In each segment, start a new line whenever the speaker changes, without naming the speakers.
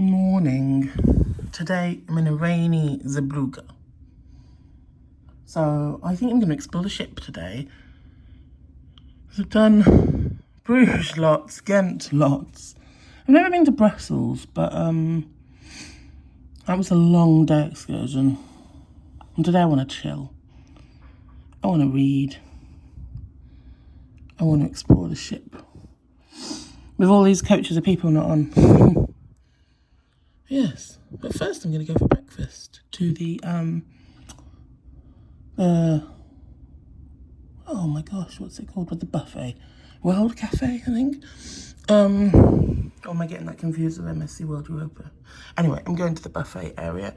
Morning. Today I'm in a rainy Zabruga. So I think I'm going to explore the ship today. So I've done Bruges lots, Ghent lots. I've never been to Brussels, but that was a long day excursion. And today I want to chill. I want to read. I want to explore the ship. With all these coaches of people not on. Yes, but first I'm going to go for breakfast to the, oh my gosh, what's it called? With the buffet. World Cafe, I think. Or am I getting that confused with MSC World Europa? Anyway, I'm going to the buffet area.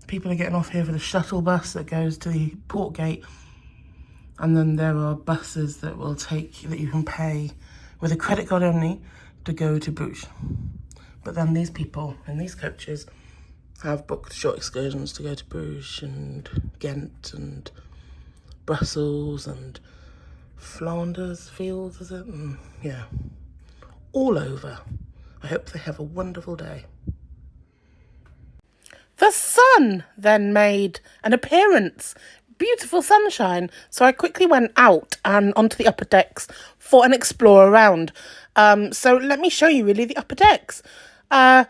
People are getting off here for the shuttle bus that goes to the port gate. And then there are buses that will take, that you can pay with a credit card only to go to Bruges. But then these people in these coaches have booked short excursions to go to Bruges and Ghent and Brussels and Flanders Fields, is it? Yeah, all over. I hope they have a wonderful day. The sun then made an appearance. Beautiful sunshine. So I quickly went out and onto the upper decks for an explore around. So let me show you really the upper decks. I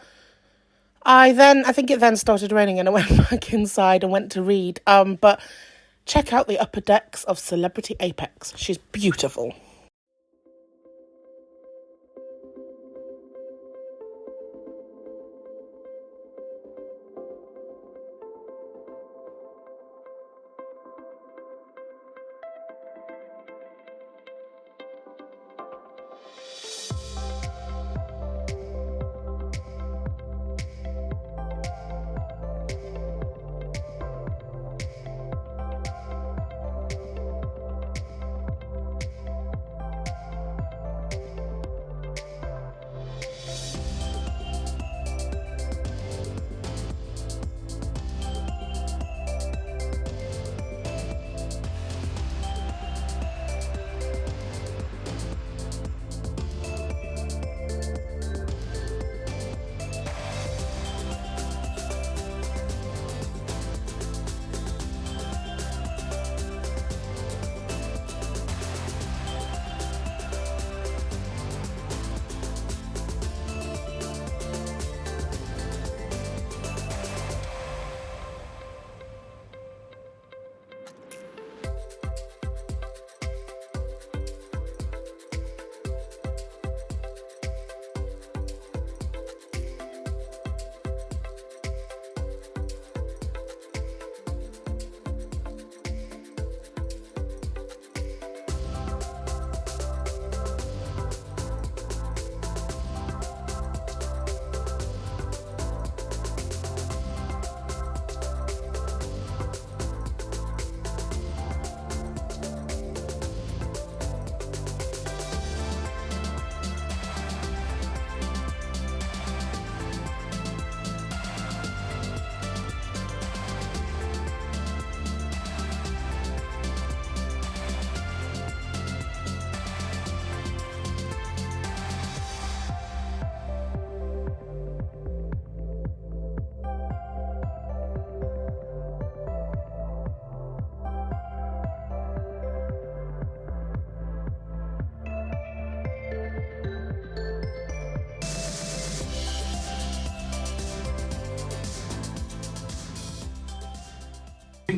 think it then started raining and I went back inside and went to read. But check out the upper decks of Celebrity Apex. She's beautiful.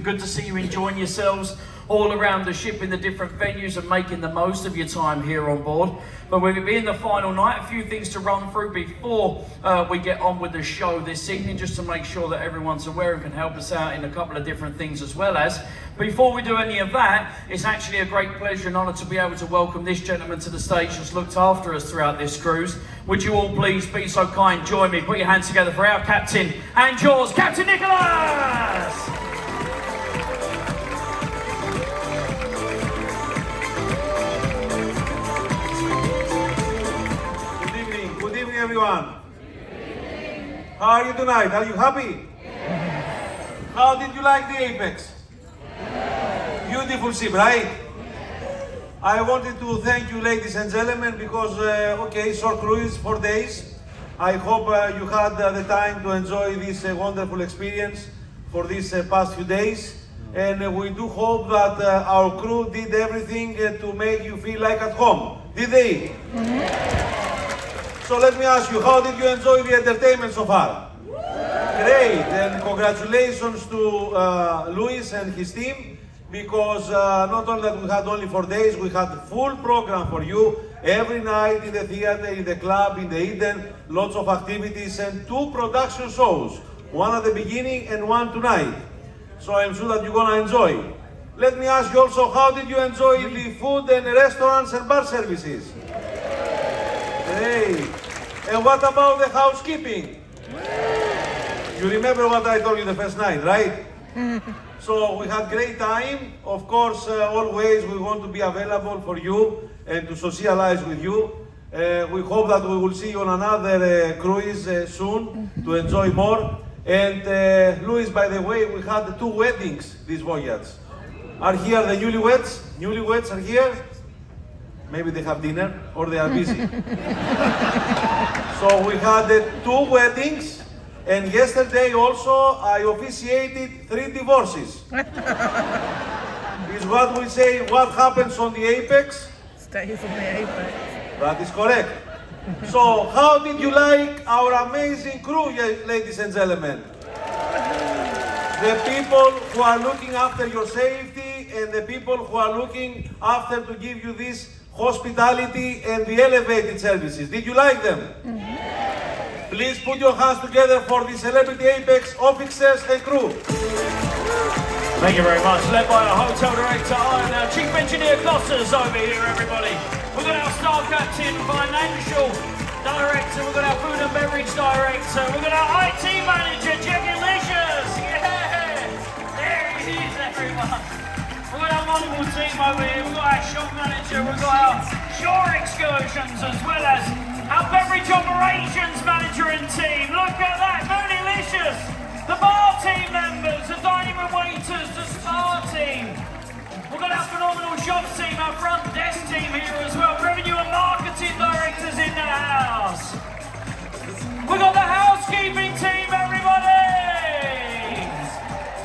Good to see you enjoying yourselves all around the ship in the different venues and making the most of your time here on board. But with it being the final night, a few things to run through before we get on with the show this evening, just to make sure that everyone's aware and can help us out in a couple of different things as well as. Before we do any of that, it's actually a great pleasure and honour to be able to welcome this gentleman to the stage who's looked after us throughout this cruise. Would you all please be so kind, join me, put your hands together for our captain and yours, Captain Nicholas!
Everyone. How are you tonight? Are you happy? Yes. How did you like the Apex? Yes. Beautiful ship, right? Yes. I wanted to thank you, ladies and gentlemen, because, okay, short cruise, 4 days. I hope you had the time to enjoy this wonderful experience for these past few days. And we do hope that our crew did everything to make you feel like at home. Did they? So let me ask you, how did you enjoy the entertainment so far? Great, and congratulations to Luis and his team, because not only that we had only 4 days, we had full program for you every night in the theater, in the club, in the Eden, lots of activities and 2 production shows, one at the beginning and one tonight. So I'm sure that you're gonna enjoy. Let me ask you also, how did you enjoy the food and restaurants and bar services? Great. And what about the housekeeping? You remember what I told you the first night, right? So we had great time. Of course, always we want to be available for you and to socialize with you. We hope that we will see you on another cruise soon to enjoy more. And Luis, by the way, we had 2 weddings this voyage. Are here the newlyweds? Newlyweds are here? Maybe they have dinner or they are busy. So we had 2 weddings, and yesterday also I officiated 3 divorces. Is what we say, what happens on the apex?
Stays on the apex.
That is correct. So how did you like our amazing crew, ladies and gentlemen? The people who are looking after your safety and the people who are looking after to give you this hospitality and the elevated services. Did you like them? Please put your hands together for the Celebrity Apex officers and crew.
Thank you very much. Led by our hotel director and our chief engineer Gossers over here, everybody. We've got our star captain, financial director, we've got our food and beverage director, we've got our IT manager, Jackie Licious. Yeah! There he is, everyone. We've got our wonderful team over here, we've got our shop manager, we've got our shore excursions, as well as our beverage operations manager and team. Look at that, Mooney Licious. The bar team members, the dining room waiters, the spa team. We've got our phenomenal shop team, our front desk team here as well. Revenue and marketing directors in the house. We've got the housekeeping team, everybody.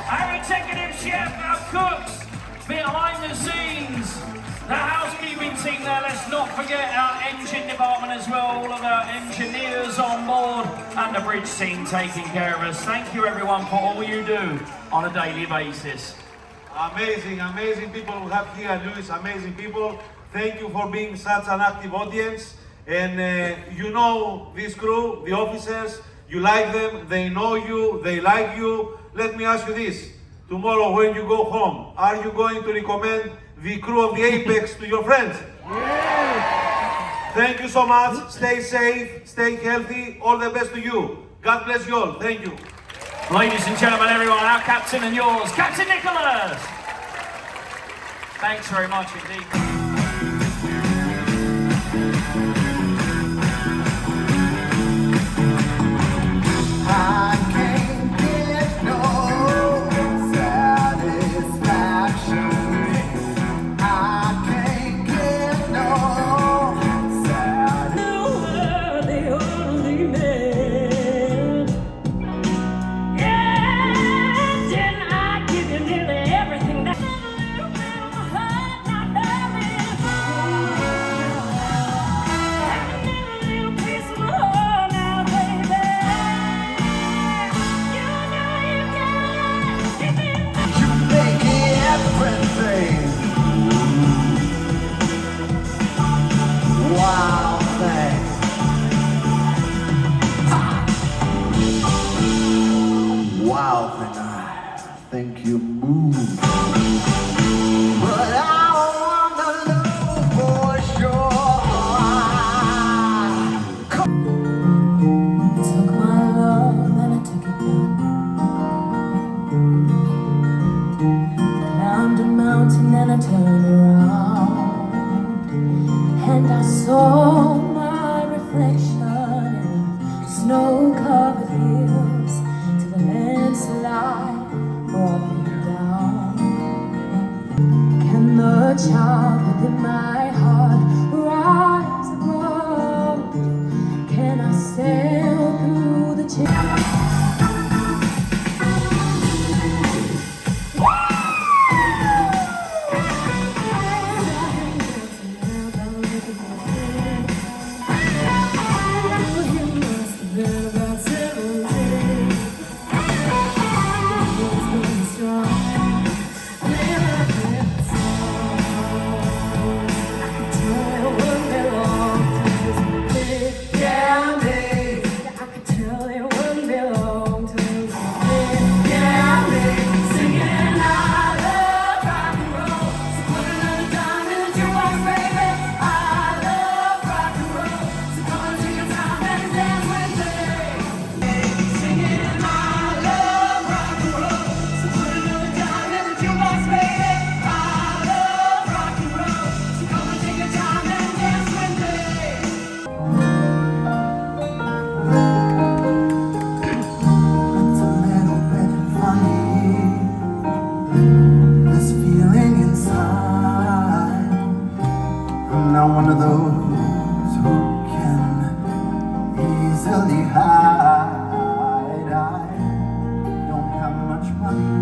Our executive chef, our cooks, behind the scenes. The housekeeping team there, let's not forget our engine department as well, all of our engineers on board and the bridge team taking care of us. Thank you everyone for all you do on a daily basis.
Amazing, amazing people we have here, Luis, amazing people. Thank you for being such an active audience. And you know this crew, the officers, you like them, they know you, they like you. Let me ask you this, tomorrow when you go home, are you going to recommend the crew of the Apex to your friends? Yes. Thank you so much. Stay safe, stay healthy. All the best to you. God bless you all. Thank you.
Ladies and gentlemen, everyone, our captain and yours, Captain Nicholas. Thanks very much indeed.
Think you move, but I wanna know for sure.
Took my love and I took it down. Climbed a mountain and I turned around, and I saw my reflection in snow-covered hills till the landslide brought me down. Can the child within my heart rise above? Can I stand
really hide. I don't have much money,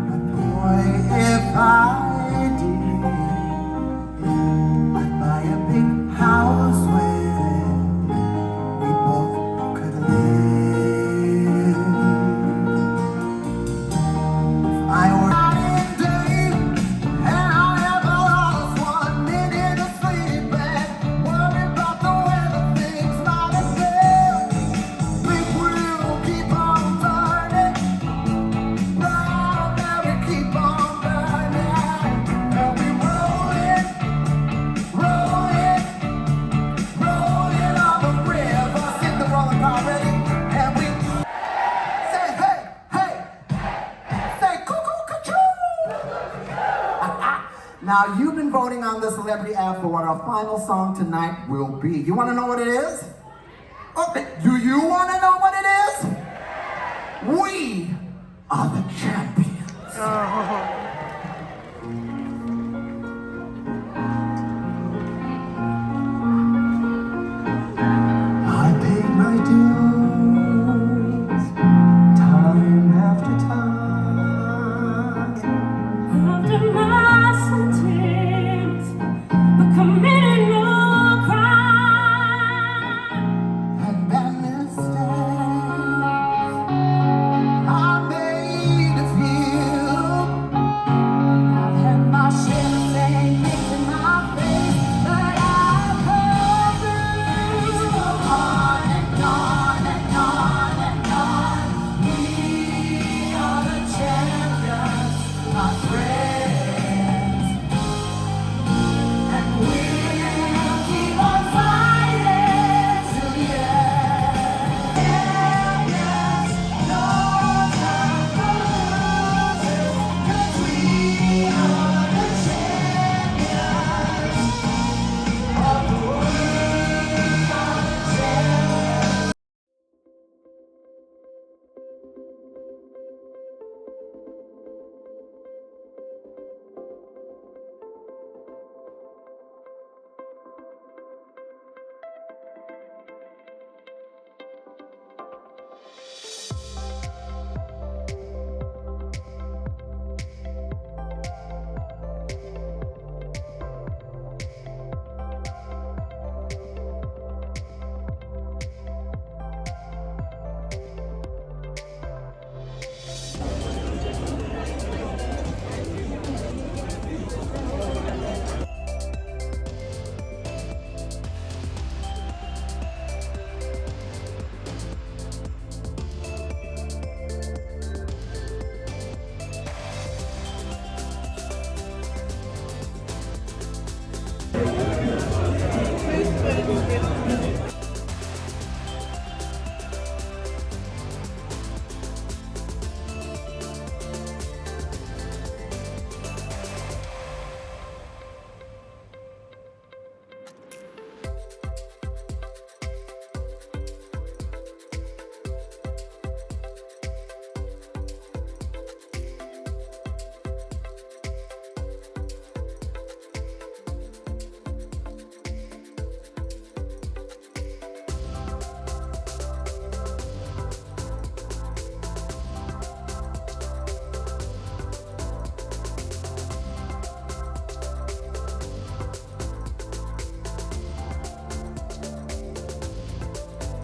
but boy, if I did, I'd buy a big house where we both could live. If I were Now, you've been voting on the Celebrity app for what our final song tonight will be. You want to know what it is? Okay. Do you want to know what it is? We are the champions.